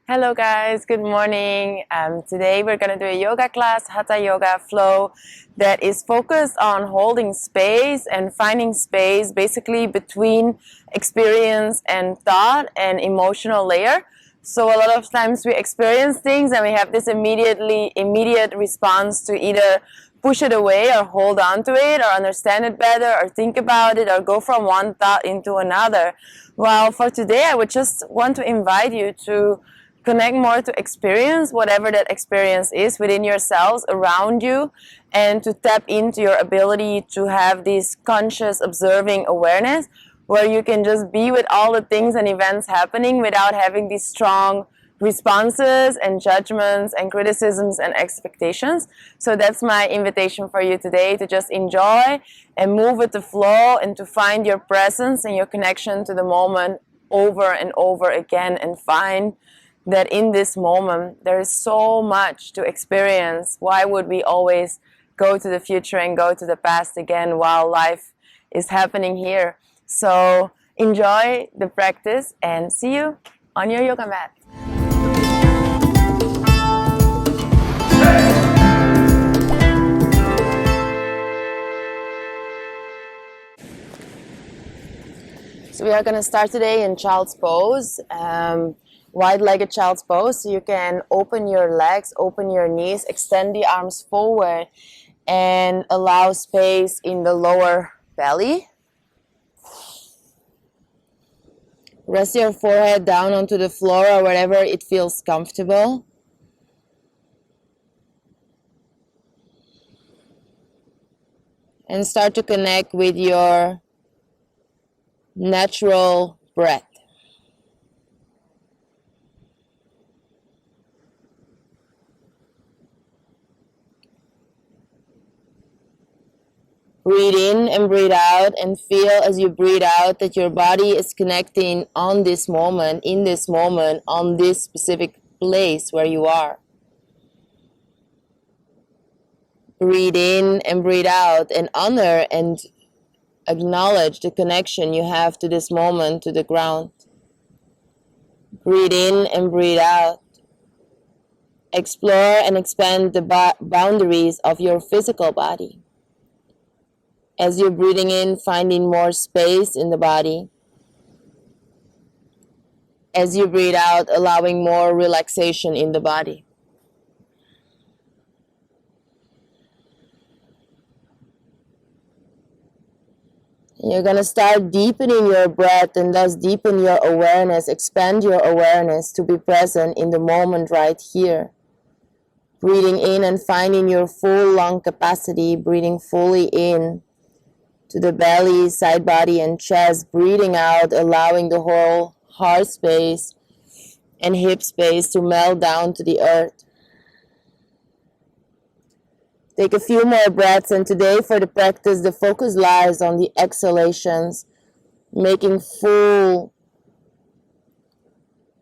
Hello guys, good morning. Today we're going to do a yoga class, Hatha yoga flow, that is focused on holding space and finding space basically between experience and thought and emotional layer. So a lot of times we experience things and we have this immediate response to either push it away or hold on to it or understand it better or think about it or go from one thought into another. Well, for today I would just want to invite you to connect more to experience, whatever that experience is within yourselves, around you, and to tap into your ability to have this conscious observing awareness where you can just be with all the things and events happening without having these strong responses and judgments and criticisms and expectations. So that's my invitation for you today, to just enjoy and move with the flow and to find your presence and your connection to the moment over and over again, and find that in this moment there is so much to experience. Why would we always go to the future and go to the past again while life is happening here? So enjoy the practice and see you on your yoga mat. So we are going to start today in child's pose. Wide-legged child's pose, so you can open your legs, open your knees, extend the arms forward and allow space in the lower belly. Rest your forehead down onto the floor or wherever it feels comfortable. And start to connect with your natural breath. Breathe in and breathe out, and feel as you breathe out that your body is connecting on this moment, in this moment, on this specific place where you are. Breathe in and breathe out, and honor and acknowledge the connection you have to this moment, to the ground. Breathe in and breathe out. Explore and expand the boundaries of your physical body. As you're breathing in, finding more space in the body. As you breathe out, allowing more relaxation in the body. You're going to start deepening your breath and thus deepen your awareness, expand your awareness to be present in the moment right here. Breathing in and finding your full lung capacity, breathing fully in to the belly, side body, and chest. Breathing out, allowing the whole heart space and hip space to melt down to the earth. Take a few more breaths, and today for the practice, the focus lies on the exhalations, making full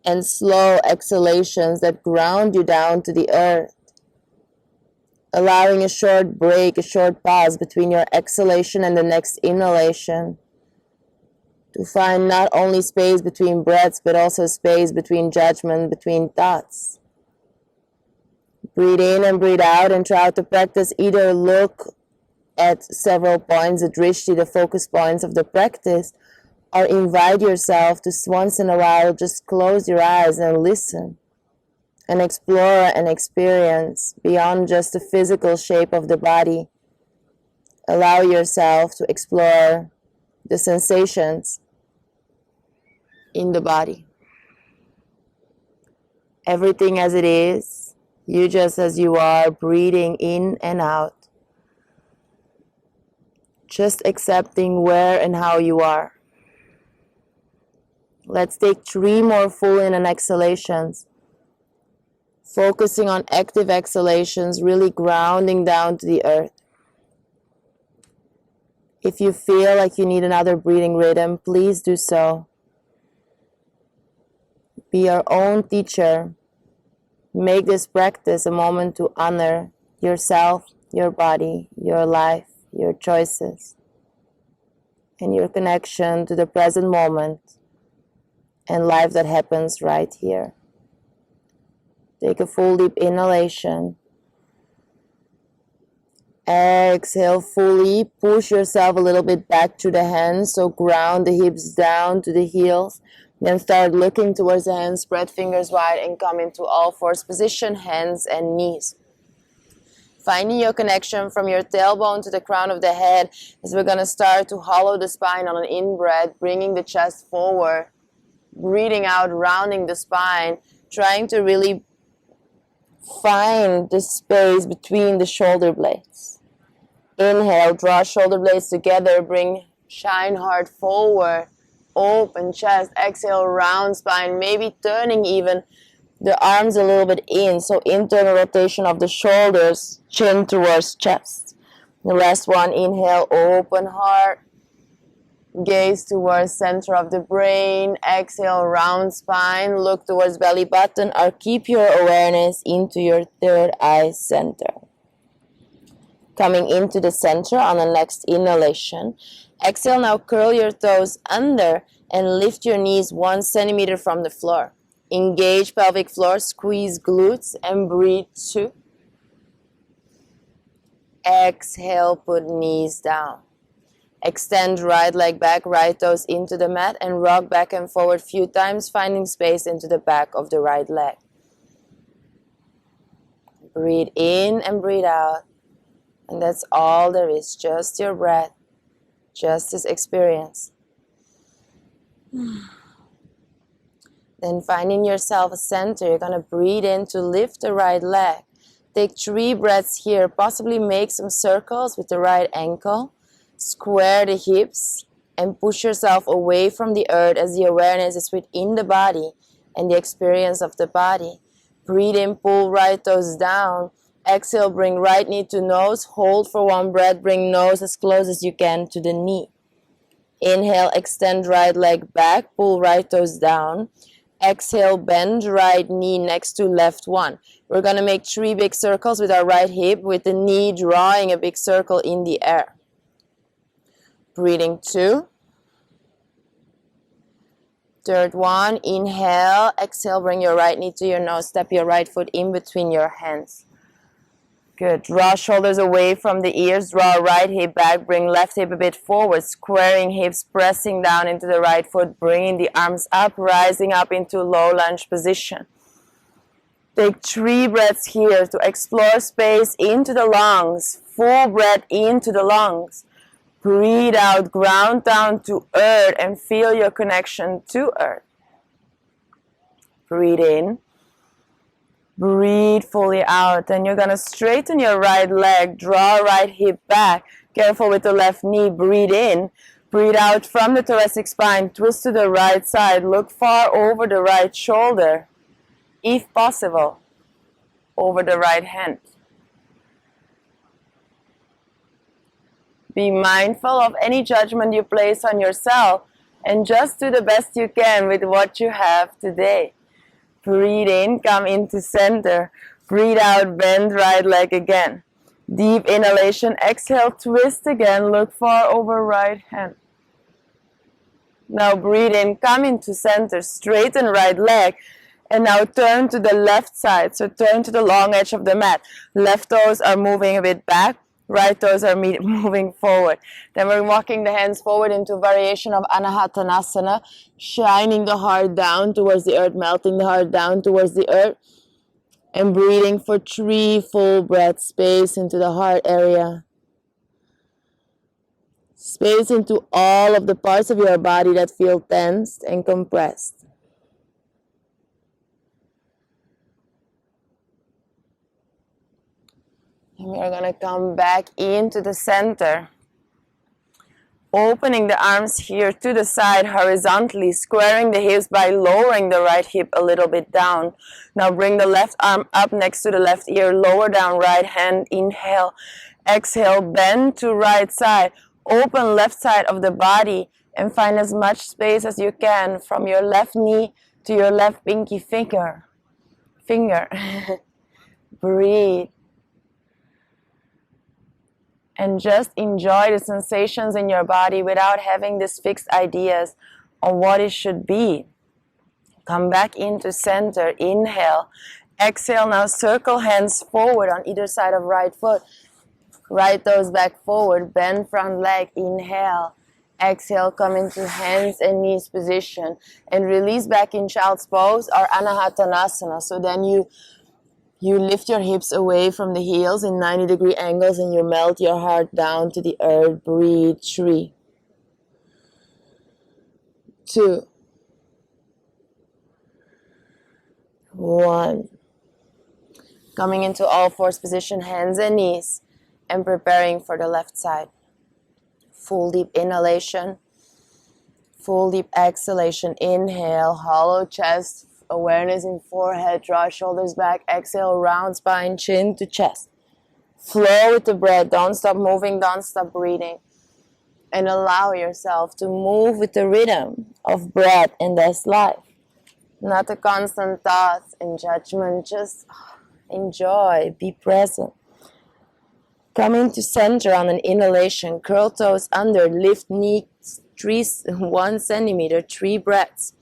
and slow exhalations that ground you down to the earth. Allowing a short break, a short pause between your exhalation and the next inhalation, to find not only space between breaths, but also space between judgment, between thoughts. Breathe in and breathe out, and try to practice either look at several points, the drishti, the focus points of the practice, or invite yourself to once in a while just close your eyes and listen and explore and experience beyond just the physical shape of the body. Allow yourself to explore the sensations in the body. Everything as it is, you just as you are, breathing in and out. Just accepting where and how you are. Let's take 3 more full in and exhalations. Focusing on active exhalations, really grounding down to the earth. If you feel like you need another breathing rhythm, please do so. Be your own teacher. Make this practice a moment to honor yourself, your body, your life, your choices, and your connection to the present moment and life that happens right here. Take a full deep inhalation. Exhale fully. Push yourself a little bit back to the hands. So ground the hips down to the heels. Then start looking towards the hands. Spread fingers wide and come into all fours position, hands and knees. Finding your connection from your tailbone to the crown of the head as we're going to start to hollow the spine on an in-breath, bringing the chest forward. Breathing out, rounding the spine. Trying to really find the space between the shoulder blades. Inhale, draw shoulder blades together, shine heart forward, open chest. Exhale, round spine, maybe turning even the arms a little bit in. So internal rotation of the shoulders, chin towards chest. The last one, inhale, open heart, gaze towards center of the brain. Exhale, round spine, look towards belly button, or keep your awareness into your third eye center. Coming into the center on the next inhalation. Exhale, now curl your toes under and lift your knees 1 centimeter from the floor. Engage pelvic floor, squeeze glutes, and breathe 2. Exhale, put knees down. Extend right leg back, right toes into the mat, and rock back and forward a few times, finding space into the back of the right leg. Breathe in and breathe out. And that's all there is, just your breath, just this experience. Then finding yourself a center, you're going to breathe in to lift the right leg. Take 3 breaths here, possibly make some circles with the right ankle. Square the hips and push yourself away from the earth as the awareness is within the body and the experience of the body. Breathe in, pull right toes down. Exhale, bring right knee to nose. Hold for 1 breath. Bring nose as close as you can to the knee. Inhale, extend right leg back. Pull right toes down. Exhale, bend right knee next to left one. We're going to make 3 big circles with our right hip, with the knee drawing a big circle in the air. Breathing 2. Third one, inhale. Exhale, bring your right knee to your nose. Step your right foot in between your hands. Good. Draw shoulders away from the ears. Draw right hip back. Bring left hip a bit forward. Squaring hips, pressing down into the right foot. Bringing the arms up, rising up into low lunge position. Take 3 breaths here to explore space into the lungs. Full breath into the lungs. Breathe out, ground down to earth and feel your connection to earth. Breathe in. Breathe fully out, and you're going to straighten your right leg, draw right hip back, careful with the left knee, breathe in, breathe out from the thoracic spine, twist to the right side, look far over the right shoulder, if possible, over the right hand. Be mindful of any judgment you place on yourself, and just do the best you can with what you have today. Breathe in, come into center. Breathe out, bend right leg again. Deep inhalation, exhale, twist again, look far over right hand. Now breathe in, come into center, straighten right leg, and now turn to the left side. So turn to the long edge of the mat. Left toes are moving a bit back, right toes are moving forward. Then we're walking the hands forward into variation of Anahatanasana, shining the heart down towards the earth, melting the heart down towards the earth, and breathing for 3 full breaths, space into the heart area. Space into all of the parts of your body that feel tensed and compressed. And we are going to come back into the center. Opening the arms here to the side horizontally, squaring the hips by lowering the right hip a little bit down. Now bring the left arm up next to the left ear, lower down right hand, inhale. Exhale, bend to right side, open left side of the body, and find as much space as you can from your left knee to your left pinky finger. Breathe. And just enjoy the sensations in your body without having these fixed ideas on what it should be. Come back into center. Inhale. Exhale, now circle hands forward on either side of right foot. Right toes back forward, bend front leg, inhale. Exhale, come into hands and knees position and release back in child's pose or Anahatanasana. So then you lift your hips away from the heels in 90-degree angles and you melt your heart down to the earth. Breathe. 3, 2, 1. Coming into all fours position, hands and knees, and preparing for the left side. Full deep inhalation, full deep exhalation. Inhale, hollow chest, awareness in forehead, draw shoulders back. Exhale, round spine, chin to chest. Flow with the breath, don't stop moving, don't stop breathing. And allow yourself to move with the rhythm of breath and that's life. Not a constant thoughts and judgment, just enjoy, be present. Coming to center on an inhalation, curl toes under, lift knees 1 centimeter, 3 breaths.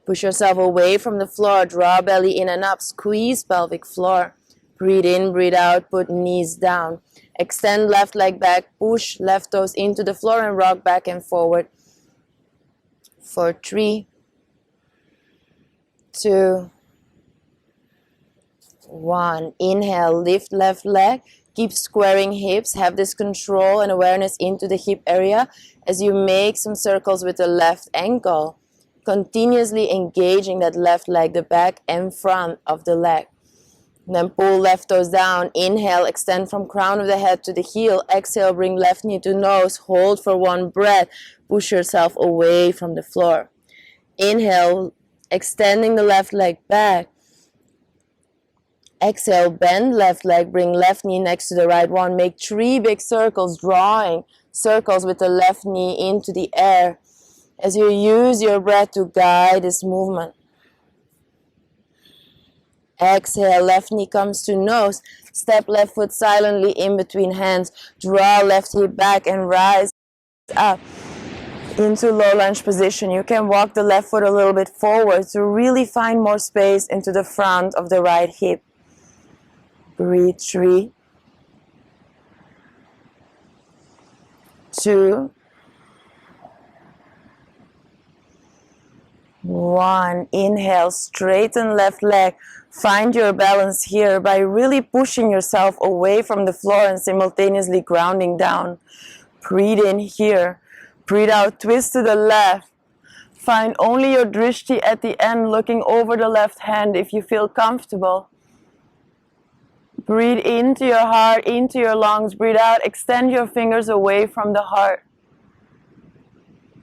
Push yourself away from the floor, draw belly in and up, squeeze pelvic floor. Breathe in, breathe out, put knees down. Extend left leg back, push left toes into the floor and rock back and forward. For 3, 2, 1. Inhale, lift left leg. Keep squaring hips. Have this control and awareness into the hip area as you make some circles with the left ankle. Continuously engaging that left leg, the back and front of the leg. And then pull left toes down. Inhale, extend from crown of the head to the heel. Exhale, bring left knee to nose. Hold for 1 breath. Push yourself away from the floor. Inhale, extending the left leg back. Exhale, bend left leg, bring left knee next to the right one. Make 3 big circles, drawing circles with the left knee into the air as you use your breath to guide this movement. Exhale, left knee comes to nose. Step left foot silently in between hands. Draw left hip back and rise up into low lunge position. You can walk the left foot a little bit forward to really find more space into the front of the right hip. Breathe. 3, 2, 1. Inhale, straighten left leg. Find your balance here by really pushing yourself away from the floor and simultaneously grounding down. Breathe in here. Breathe out, twist to the left. Find only your drishti at the end, looking over the left hand if you feel comfortable. Breathe into your heart, into your lungs. Breathe out, extend your fingers away from the heart.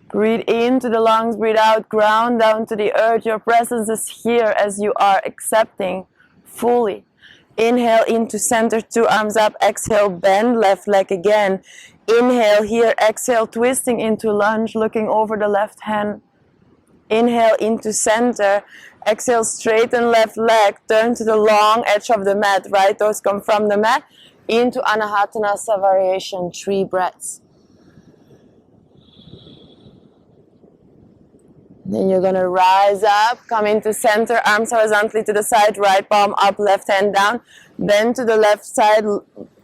Breathe into the lungs, breathe out, ground down to the earth. Your presence is here as you are accepting fully. Inhale into center, 2 arms up. Exhale, bend left leg again. Inhale here, exhale, twisting into lunge, looking over the left hand. Inhale into center. Exhale, straighten left leg. Turn to the long edge of the mat. Right toes come from the mat into Anahatanasana variation. 3 breaths. Then you're going to rise up, come into center, arms horizontally to the side, right palm up, left hand down. Bend to the left side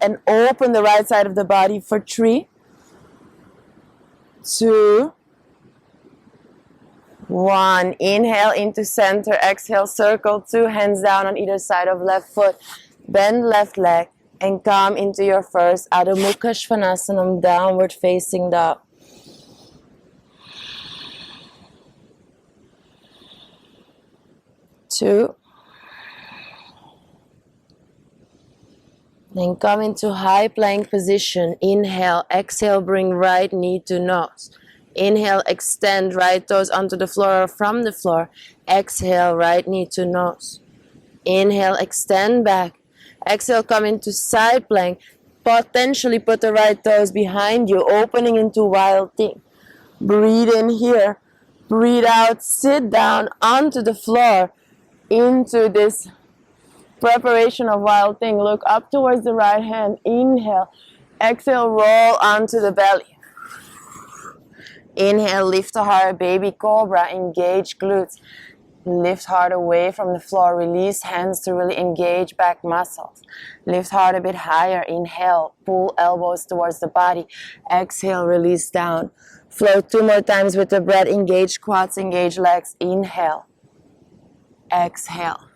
and open the right side of the body for 3, 2, 1. Inhale into center, exhale, circle 2, hands down on either side of left foot. Bend left leg and come into your first Adho Mukha Svanasana, downward facing dog. 2. Then come into high plank position. Inhale, exhale, bring right knee to nose. Inhale, extend right toes onto the floor or from the floor. Exhale, right knee to nose. Inhale, extend back. Exhale, come into side plank. Potentially put the right toes behind you, opening into wild thing. Breathe in here. Breathe out, sit down onto the floor into this preparation of wild thing. Look up towards the right hand. Inhale. Exhale, roll onto the belly. Inhale, lift the heart, baby cobra, engage glutes. Lift heart away from the floor. Release hands to really engage back muscles. Lift heart a bit higher. Inhale. Pull elbows towards the body. Exhale. Release down. Float 2 more times with the breath. Engage quads. Engage legs. Inhale. Exhale.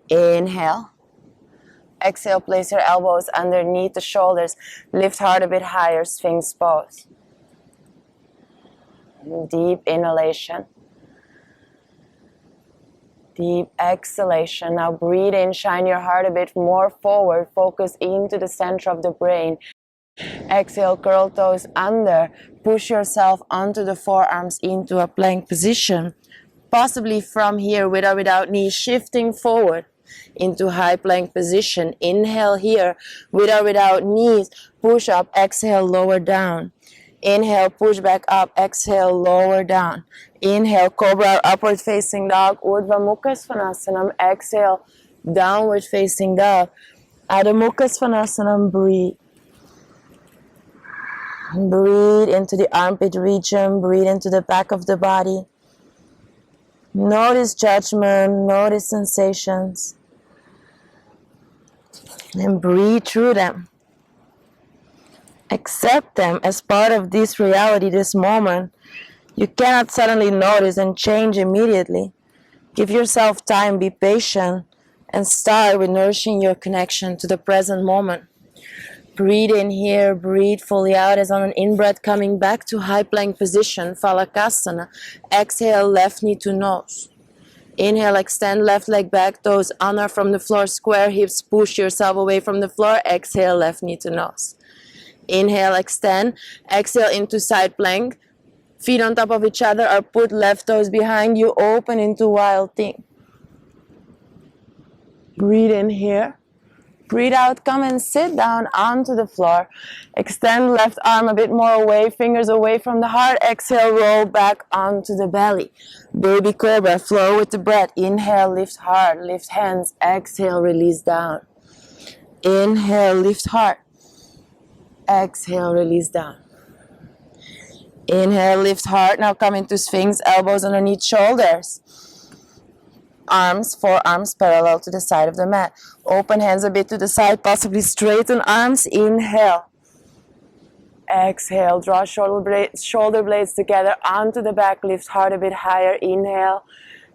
Inhale. Exhale. Place your elbows underneath the shoulders. Lift heart a bit higher. Sphinx pose. Deep inhalation. Deep exhalation. Now breathe in, shine your heart a bit more forward. Focus into the center of the brain. Exhale, curl toes under. Push yourself onto the forearms into a plank position. Possibly from here, with or without knees, shifting forward into high plank position. Inhale here, with or without knees. Push up, exhale, lower down. Inhale, push back up, exhale, lower down. Inhale, cobra, upward facing dog, Urdhva Mukha Svanasana. Exhale, downward facing dog. Adho Mukha Svanasana, breathe. Breathe into the armpit region, breathe into the back of the body. Notice judgment, notice sensations. And breathe through them. Accept them as part of this reality, this moment. You cannot suddenly notice and change immediately. Give yourself time, be patient, and start with nourishing your connection to the present moment. Breathe in here, breathe fully out as on an in-breath coming back to high plank position, Phalakasana. Exhale, left knee to nose. Inhale, extend left leg back, toes honor from the floor, square hips, push yourself away from the floor. Exhale, left knee to nose. Inhale, extend. Exhale into side plank. Feet on top of each other or put left toes behind you. Open into wild thing. Breathe in here. Breathe out. Come and sit down onto the floor. Extend left arm a bit more away. Fingers away from the heart. Exhale, roll back onto the belly. Baby cobra. Flow with the breath. Inhale, lift heart. Lift hands. Exhale, release down. Inhale, lift heart. Exhale, release down. Inhale, lift heart. Now come into Sphinx, elbows underneath shoulders. Arms, forearms parallel to the side of the mat. Open hands a bit to the side, possibly straighten arms. Inhale. Exhale, draw shoulder blades together onto the back. Lift heart a bit higher. Inhale.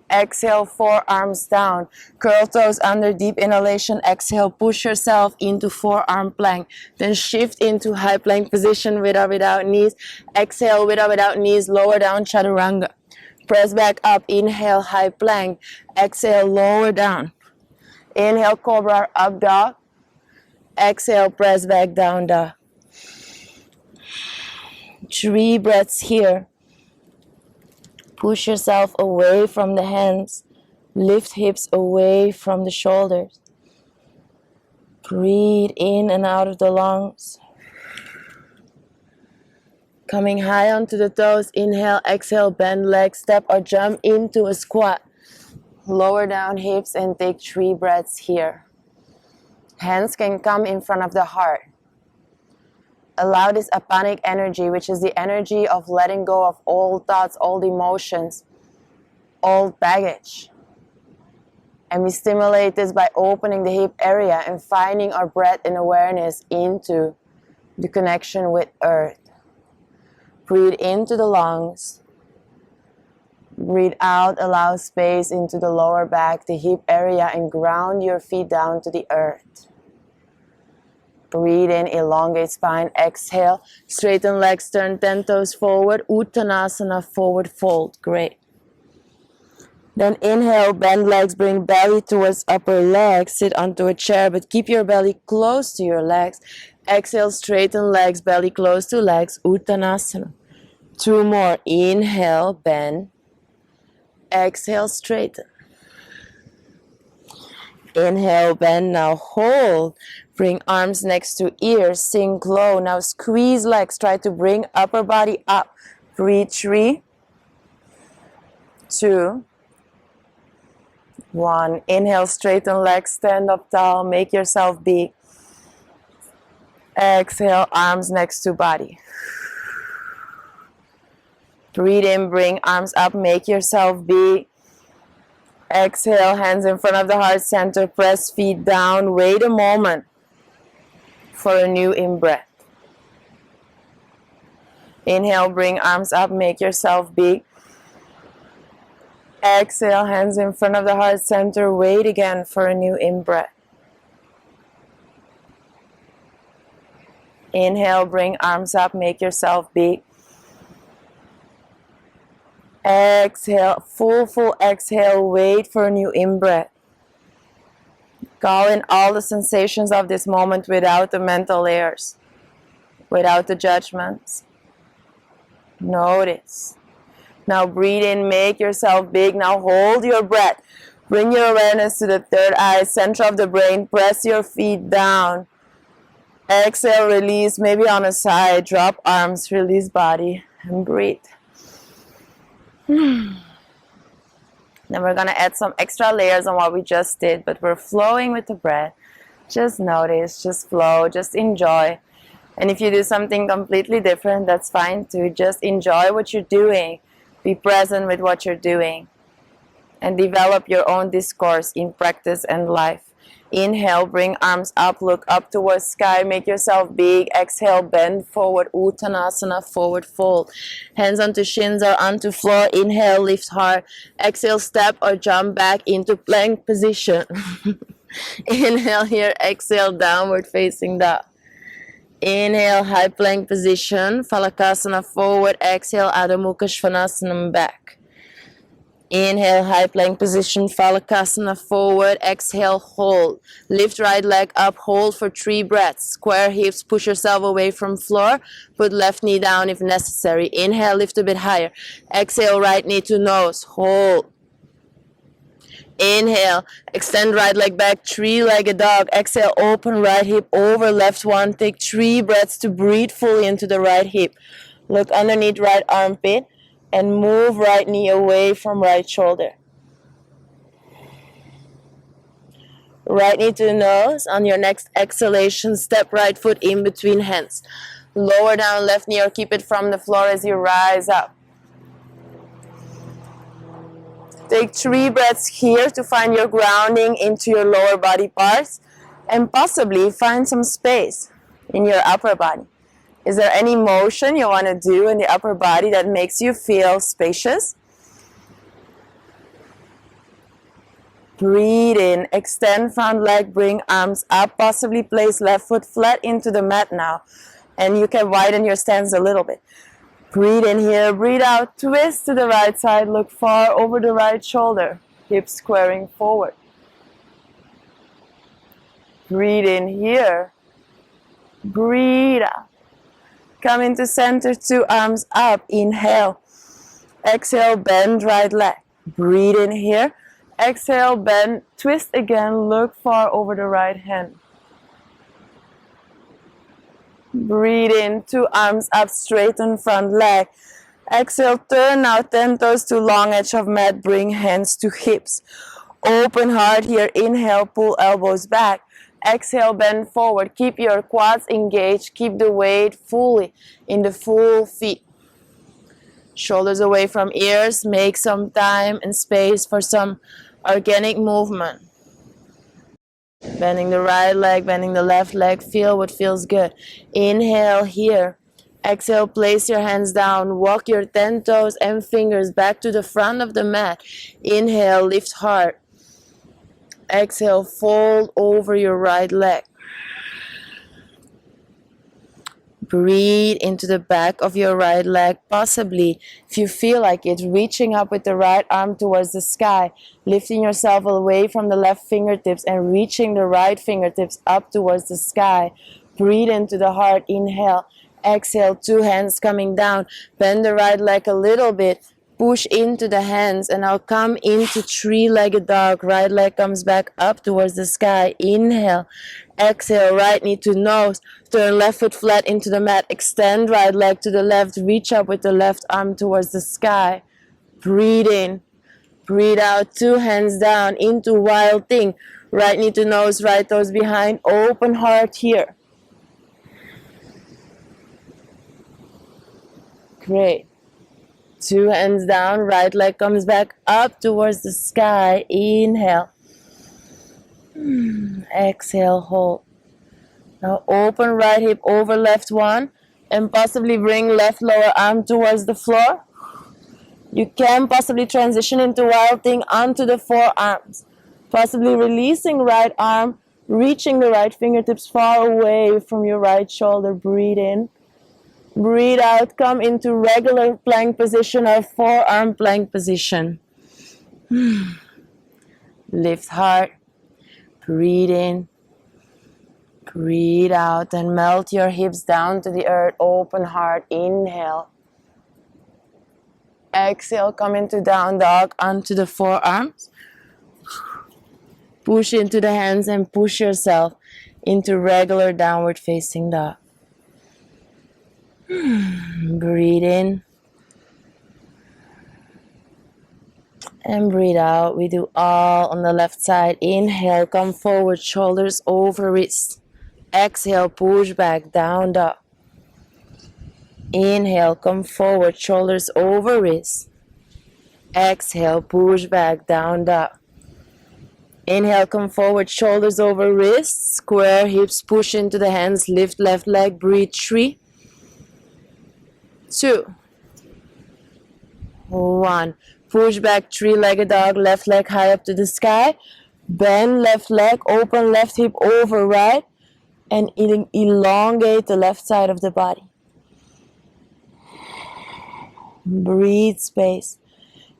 Exhale, forearms down. Curl toes under, deep inhalation. Exhale, push yourself into forearm plank. Then shift into high plank position with or without knees. Exhale, with or without knees, lower down, chaturanga. Press back up. Inhale, high plank. Exhale, lower down. Inhale, cobra, up dog. Exhale, press back down dog. 3 breaths here. Push yourself away from the hands. Lift hips away from the shoulders. Breathe in and out of the lungs. Coming high onto the toes. Inhale, exhale, bend legs, step or jump into a squat. Lower down hips and take 3 breaths here. Hands can come in front of the heart. Allow this apanic energy, which is the energy of letting go of old thoughts, old emotions, old baggage. And we stimulate this by opening the hip area and finding our breath and awareness into the connection with earth. Breathe into the lungs. Breathe out, allow space into the lower back, the hip area, and ground your feet down to the earth. Breathe in, elongate spine, exhale, straighten legs, turn 10 toes forward, Uttanasana, forward fold, great. Then inhale, bend legs, bring belly towards upper leg, sit onto a chair, but keep your belly close to your legs. Exhale, straighten legs, belly close to legs, Uttanasana. 2 more, inhale, bend, exhale, straighten. Inhale, bend, now hold. Bring arms next to ears, sink low. Now squeeze legs, try to bring upper body up. Breathe, 3, 2, 1. Inhale, straighten legs, stand up tall, make yourself big. Exhale, arms next to body. Breathe in, bring arms up, make yourself big. Exhale, hands in front of the heart center, press feet down, wait a moment for a new in-breath. Inhale, bring arms up, make yourself big. Exhale, hands in front of the heart center, wait again for a new in-breath. Inhale, bring arms up, make yourself big. Exhale, full exhale, wait for a new in-breath. Call in all the sensations of this moment without the mental layers, without the judgments. Notice. Now breathe in, make yourself big. Now hold your breath. Bring your awareness to the third eye, center of the brain. Press your feet down. Exhale, release, maybe on a side. Drop arms, release body, and breathe. Then we're going to add some extra layers on what we just did, but we're flowing with the breath. Just notice, just flow, just enjoy. And if you do something completely different, that's fine too. Just enjoy what you're doing. Be present with what you're doing. And develop your own discourse in practice and life. Inhale, bring arms up, look up towards sky, make yourself big. Exhale, bend forward, Uttanasana, forward fold. Hands onto shins or onto floor. Inhale, lift hard. Exhale, step or jump back into plank position. Inhale here, exhale, downward facing dog. Inhale, high plank position, Phalakasana forward. Exhale, Adho Mukha Svanasana back. Inhale, high plank position, Phalakasana forward. Exhale, hold. Lift right leg up, hold for 3 breaths. Square hips, push yourself away from floor. Put left knee down if necessary. Inhale, lift a bit higher. Exhale, right knee to nose, hold. Inhale, extend right leg back, 3-legged dog. Exhale, open right hip over left one. Take 3 breaths to breathe fully into the right hip. Look underneath right armpit and move right knee away from right shoulder. Right knee to the nose. On your next exhalation, step right foot in between hands. Lower down left knee or keep it from the floor as you rise up. Take 3 breaths here to find your grounding into your lower body parts and possibly find some space in your upper body. Is there any motion you want to do in the upper body that makes you feel spacious? Breathe in, extend front leg, bring arms up, possibly place left foot flat into the mat now. And you can widen your stance a little bit. Breathe in here, breathe out, twist to the right side, look far over the right shoulder, hips squaring forward. Breathe in here, breathe out. Come into center, 2 arms up, inhale. Exhale, bend right leg. Breathe in here. Exhale, bend, twist again, look far over the right hand. Breathe in, 2 arms up, straighten front leg. Exhale, turn now, 10 toes to long edge of mat, bring hands to hips. Open heart here, inhale, pull elbows back. Exhale, bend forward, keep your quads engaged, keep the weight fully in the full feet. Shoulders away from ears, make some time and space for some organic movement. Bending the right leg, bending the left leg, feel what feels good. Inhale here. Exhale, place your hands down, walk your 10 toes and fingers back to the front of the mat. Inhale, lift heart. Exhale, fold over your right leg. Breathe into the back of your right leg, possibly, if you feel like it, reaching up with the right arm towards the sky, lifting yourself away from the left fingertips and reaching the right fingertips up towards the sky. Breathe into the heart, inhale. Exhale, 2 hands coming down. Bend the right leg a little bit. Push into the hands and now come into 3-legged dog. Right leg comes back up towards the sky. Inhale. Exhale, right knee to nose. Turn left foot flat into the mat. Extend right leg to the left. Reach up with the left arm towards the sky. Breathe in. Breathe out. 2 hands down into wild thing. Right knee to nose, right toes behind. Open heart here. Great. 2 hands down, right leg comes back up towards the sky. Inhale. Exhale, hold. Now open right hip over left one and possibly bring left lower arm towards the floor. You can possibly transition into Wild Thing onto the forearms. Possibly releasing right arm, reaching the right fingertips far away from your right shoulder. Breathe in. Breathe out. Come into regular plank position or forearm plank position. Lift heart. Breathe in. Breathe out and melt your hips down to the earth. Open heart. Inhale. Exhale. Come into down dog onto the forearms. Push into the hands and push yourself into regular downward facing dog. Breathe in. And breathe out. We do all on the left side. Inhale, come forward, shoulders over wrists. Exhale, push back, down dog. Inhale, come forward, shoulders over wrists. Exhale, push back, down dog. Inhale, come forward, shoulders over wrists. Square hips, push into the hands, lift left leg, breathe. 3, 2, 1. Push back, three-legged dog, left leg high up to the sky. Bend left leg, open left hip over right. And elongate the left side of the body. Breathe space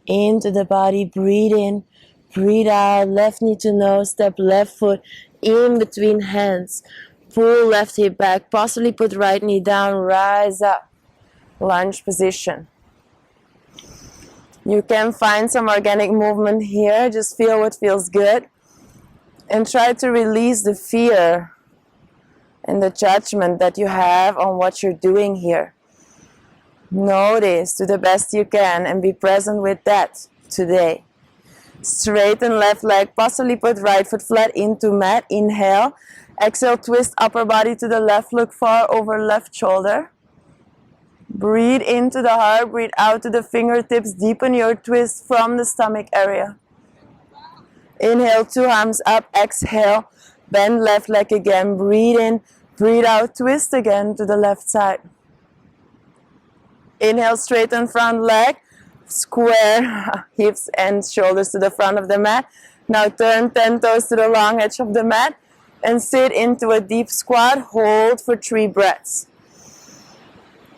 into the body, breathe in. Breathe out, left knee to nose, step left foot in between hands. Pull left hip back, possibly put right knee down, rise up. Lunge position. You can find some organic movement here, just feel what feels good. And try to release the fear and the judgment that you have on what you're doing here. Notice to the best you can and be present with that today. Straighten left leg, possibly put right foot flat into mat. Inhale. Exhale, twist upper body to the left, look far over left shoulder. Breathe into the heart, breathe out to the fingertips. Deepen your twist from the stomach area. Inhale, 2 arms up. Exhale, bend left leg again. Breathe in, breathe out, twist again to the left side. Inhale, straighten front leg. Square hips and shoulders to the front of the mat. Now turn 10 toes to the long edge of the mat and sit into a deep squat. Hold for 3 breaths.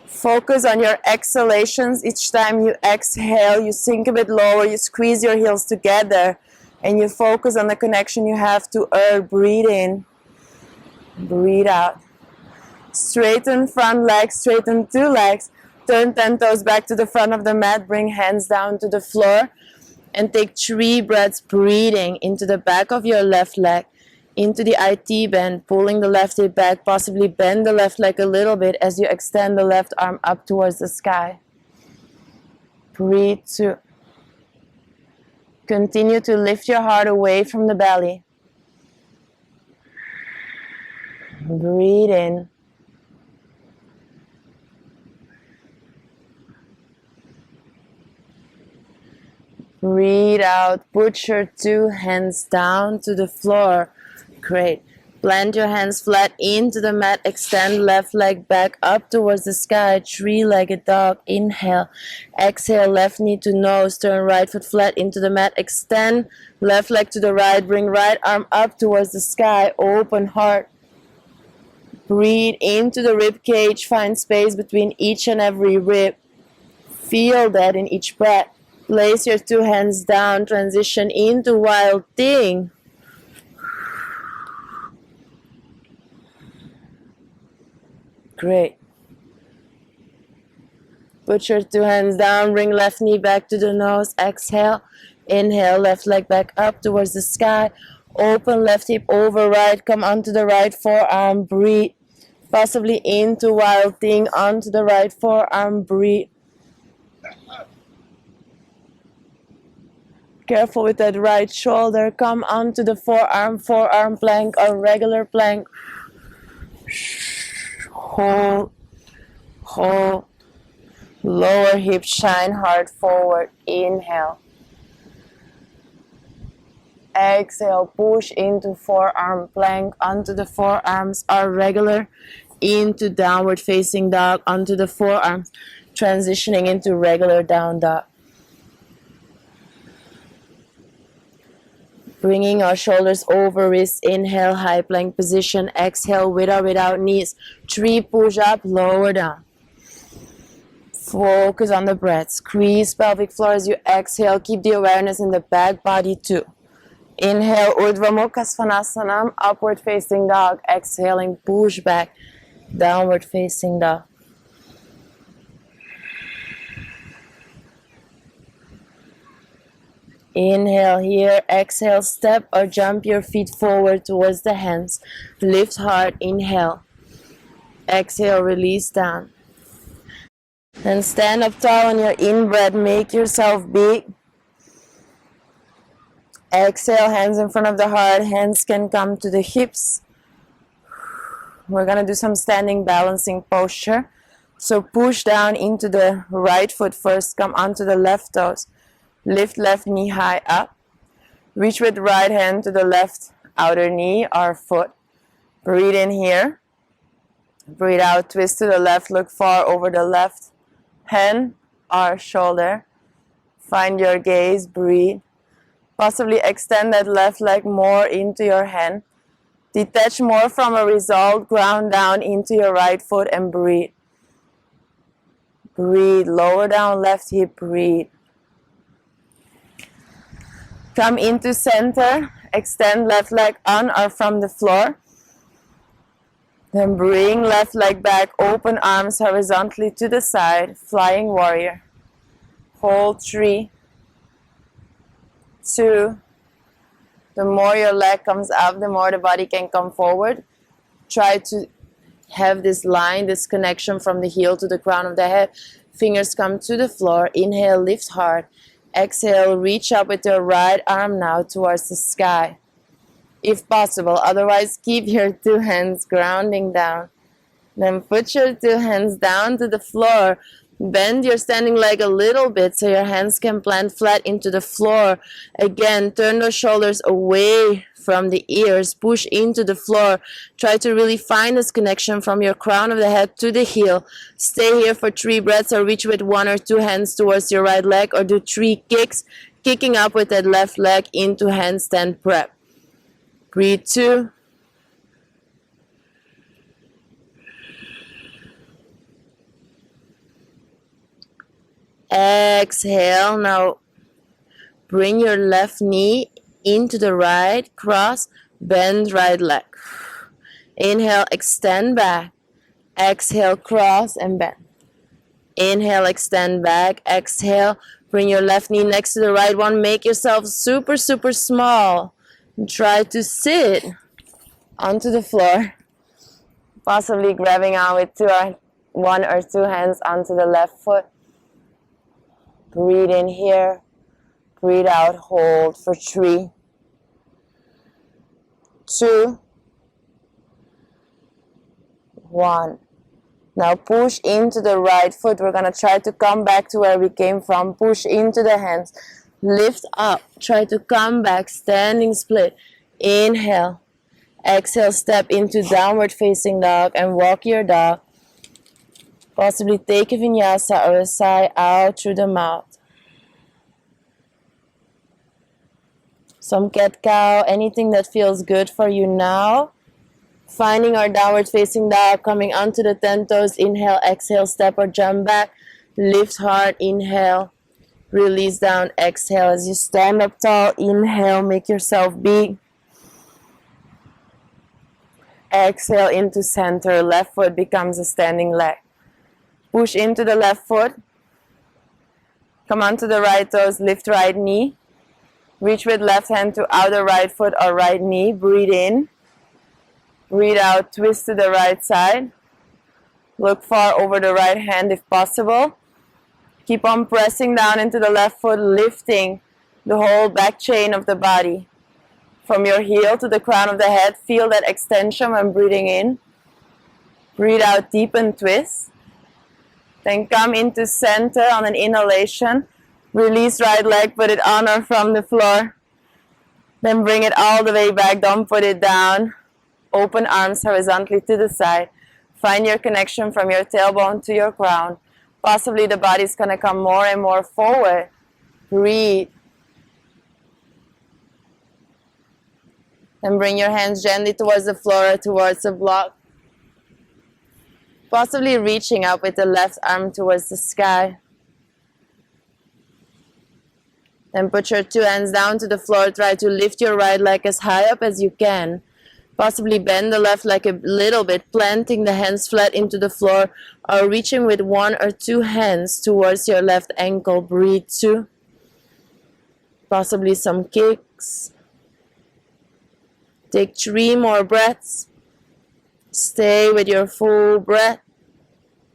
Focus on your exhalations. Each time you exhale, you sink a bit lower, you squeeze your heels together, and you focus on the connection you have to earth. Breathe in, breathe out. Straighten front leg, straighten 2 legs. Turn 10 toes back to the front of the mat. Bring hands down to the floor. And take 3 breaths, breathing into the back of your left leg. Into the IT bend, pulling the left hip back. Possibly bend the left leg a little bit as you extend the left arm up towards the sky. Breathe 2. Continue to lift your heart away from the belly. Breathe in. Breathe out. Put your 2 hands down to the floor. Great. Plant your hands flat into the mat. Extend left leg back up towards the sky. 3-legged dog. Inhale. Exhale. Left knee to nose. Turn right foot flat into the mat. Extend left leg to the right. Bring right arm up towards the sky. Open heart. Breathe into the rib cage. Find space between each and every rib. Feel that in each breath. Place your 2 hands down. Transition into Wild Thing. Great. Put your 2 hands down. Bring left knee back to the nose. Exhale. Inhale. Left leg back up towards the sky. Open left hip over right. Come onto the right forearm. Breathe. Possibly into Wild Thing. Onto the right forearm. Breathe. Careful with that right shoulder. Come onto the forearm plank or regular plank. Hold, hold, Lower hip shine hard forward. Inhale. Exhale, push into forearm plank onto the forearms are regular, into downward facing dog onto the forearms, transitioning into regular down dog. Bringing our shoulders over wrists, inhale, high plank position, exhale, with or without knees, 3 push up, lower down. Focus on the breath, squeeze pelvic floor as you exhale, keep the awareness in the back body too. Inhale, Urdhva Mukha Svanasana, upward facing dog. Exhaling, push back, downward facing dog. Inhale here, exhale, step or jump your feet forward towards the hands. Lift hard, inhale. Exhale, release down. Then stand up tall on your in-breath, make yourself big. Exhale, hands in front of the heart, hands can come to the hips. We're going to do some standing balancing posture. So push down into the right foot first, come onto the left toes. Lift left knee high up. Reach with right hand to the left outer knee or foot. Breathe in here. Breathe out, twist to the left, look far over the left hand or shoulder. Find your gaze, breathe. Possibly extend that left leg more into your hand. Detach more from a result, ground down into your right foot and breathe. Breathe, lower down left hip, breathe. Come into center, extend left leg on or from the floor. Then bring left leg back, open arms horizontally to the side, flying warrior. Hold 3, 2. The more your leg comes up, the more the body can come forward. Try to have this line, this connection from the heel to the crown of the head. Fingers come to the floor. Inhale, lift hard. Exhale, reach up with your right arm now towards the sky, if possible. Otherwise, keep your 2 hands grounding down. Then put your 2 hands down to the floor. Bend your standing leg a little bit so your hands can plant flat into the floor. Again, turn those shoulders away from the ears. Push into the floor. Try to really find this connection from your crown of the head to the heel. Stay here for 3 breaths or reach with 1 or 2 hands towards your right leg or do 3 kicks, kicking up with that left leg into handstand prep. Breathe 2. Exhale. Now bring your left knee into the right, cross, bend right leg. Inhale, extend back. Exhale, cross and bend. Inhale, extend back. Exhale, bring your left knee next to the right one. Make yourself super, super small. Try to sit onto the floor. Possibly grabbing on with 1 or 2 hands onto the left foot. Breathe in here, breathe out, hold for 3, 2, 1. Now push into the right foot. We're going to try to come back to where we came from. Push into the hands. Lift up. Try to come back. Standing split. Inhale. Exhale, step into downward facing dog and walk your dog. Possibly take a vinyasa or a sigh out through the mouth. Some cat-cow, anything that feels good for you now. Finding our downward facing dog, coming onto the 10 toes. Inhale, exhale, step or jump back. Lift hard, inhale. Release down, exhale. As you stand up tall, inhale, make yourself big. Exhale into center, left foot becomes a standing leg. Push into the left foot. Come onto the right toes, lift right knee. Reach with left hand to outer right foot or right knee. Breathe in. Breathe out, twist to the right side. Look far over the right hand if possible. Keep on pressing down into the left foot, lifting the whole back chain of the body. From your heel to the crown of the head, feel that extension when breathing in. Breathe out, deepen twist. Then come into center on an inhalation. Release right leg, put it on or from the floor. Then bring it all the way back, don't put it down. Open arms horizontally to the side. Find your connection from your tailbone to your crown. Possibly the body's going to come more and more forward. Breathe. Then bring your hands gently towards the floor or towards the block. Possibly reaching up with the left arm towards the sky. Then put your two hands down to the floor. Try to lift your right leg as high up as you can. Possibly bend the left leg a little bit, planting the hands flat into the floor or reaching with one or two hands towards your left ankle. Breathe 2. Possibly some kicks. Take 3 more breaths. Stay with your full breath.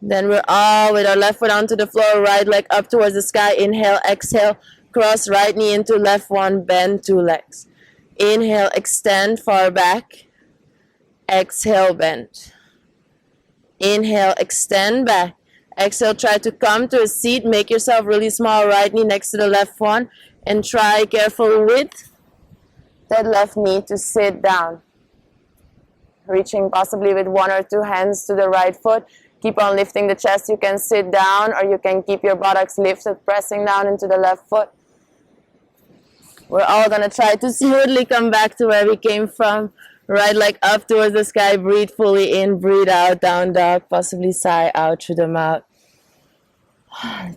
Then we're all with our left foot onto the floor, right leg up towards the sky. Inhale, exhale, cross right knee into left one, bend 2 legs. Inhale, extend far back. Exhale, bend. Inhale, extend back. Exhale, try to come to a seat. Make yourself really small, right knee next to the left one. And try, careful with that left knee to sit down. Reaching possibly with 1 or 2 hands to the right foot. Keep on lifting the chest. You can sit down or you can keep your buttocks lifted, pressing down into the left foot. We're all going to try to smoothly come back to where we came from. Right leg up towards the sky. Breathe fully in, breathe out, down dog. Possibly sigh out through the mouth.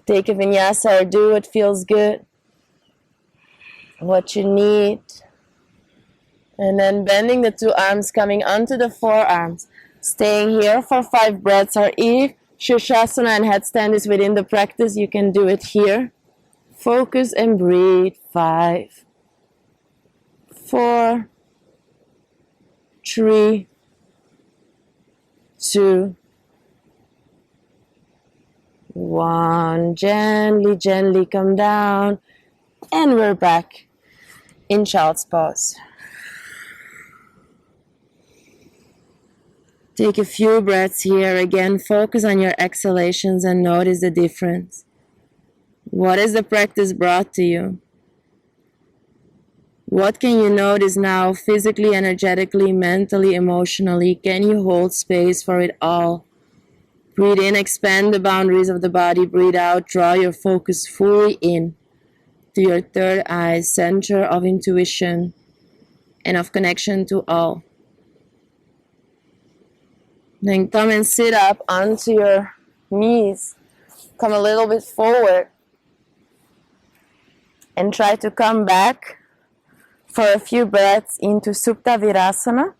Take a vinyasa or do what feels good. What you need. And then bending the 2 arms, coming onto the forearms. Staying here for 5 breaths. Or if Shirshasana and headstand is within the practice, you can do it here. Focus and breathe. 5, 4, 3, 2, 1. Gently, gently come down. And we're back in child's pose. Take a few breaths here. Again, focus on your exhalations and notice the difference. What has the practice brought to you? What can you notice now, physically, energetically, mentally, emotionally? Can you hold space for it all? Breathe in, expand the boundaries of the body. Breathe out, draw your focus fully in to your third eye, center of intuition and of connection to all. Then come and sit up onto your knees. Come a little bit forward. And try to come back for a few breaths into Supta Virasana.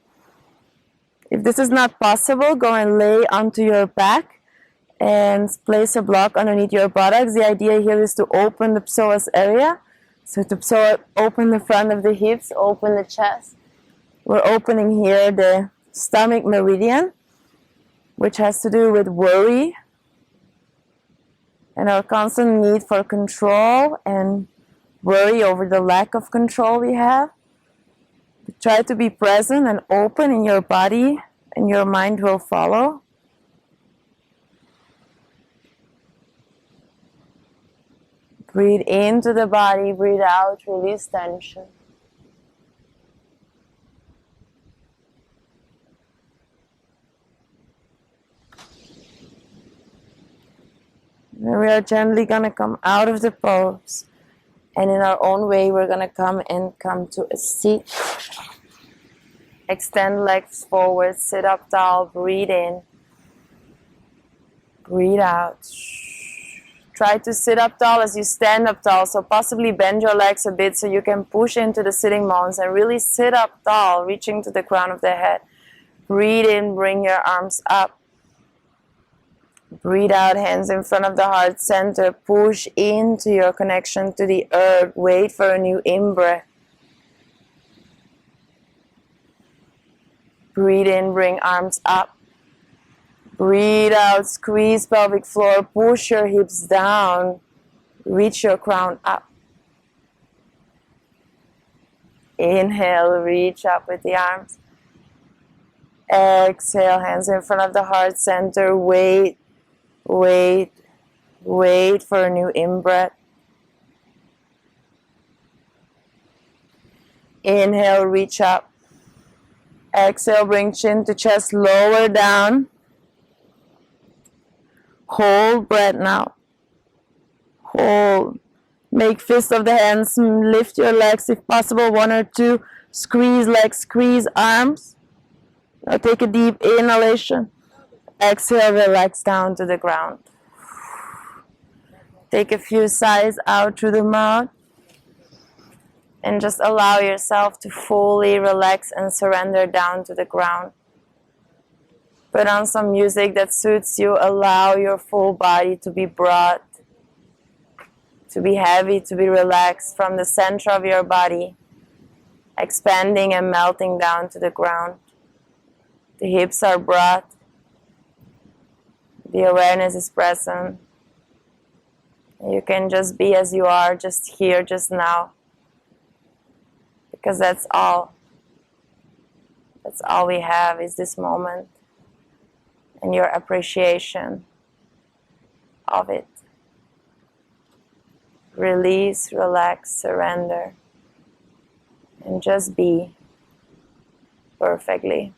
If this is not possible, go and lay onto your back and place a block underneath your buttocks. The idea here is to open the psoas area. So to open the front of the hips, open the chest. We're opening here the stomach meridian, which has to do with worry and our constant need for control and worry over the lack of control we have. Try to be present and open in your body, and your mind will follow. Breathe into the body, breathe out, release tension. And we are gently going to come out of the pose. And in our own way, we're going to come to a seat. Extend legs forward, sit up tall, breathe in. Breathe out. Try to sit up tall as you stand up tall. So possibly bend your legs a bit so you can push into the sitting bones and really sit up tall, reaching to the crown of the head. Breathe in, bring your arms up. Breathe out, hands in front of the heart center. Push into your connection to the earth. Wait for a new in-breath. Breathe in, bring arms up. Breathe out, squeeze pelvic floor. Push your hips down. Reach your crown up. Inhale, reach up with the arms. Exhale, hands in front of the heart center. Wait. Wait. Wait for a new in-breath. Inhale, reach up. Exhale, bring chin to chest, lower down. Hold breath now. Hold. Make fist of the hands, lift your legs if possible, 1 or 2. Squeeze legs, squeeze arms. Now take a deep inhalation. Exhale, relax down to the ground. Take a few sighs out through the mouth. And just allow yourself to fully relax and surrender down to the ground. Put on some music that suits you. Allow your full body to be brought, to be heavy, to be relaxed from the center of your body, expanding and melting down to the ground. The hips are brought. The awareness is present. You can just be as you are, just here, just now. Because that's all. That's all we have is this moment. And your appreciation of it. Release, relax, surrender. And just be perfectly.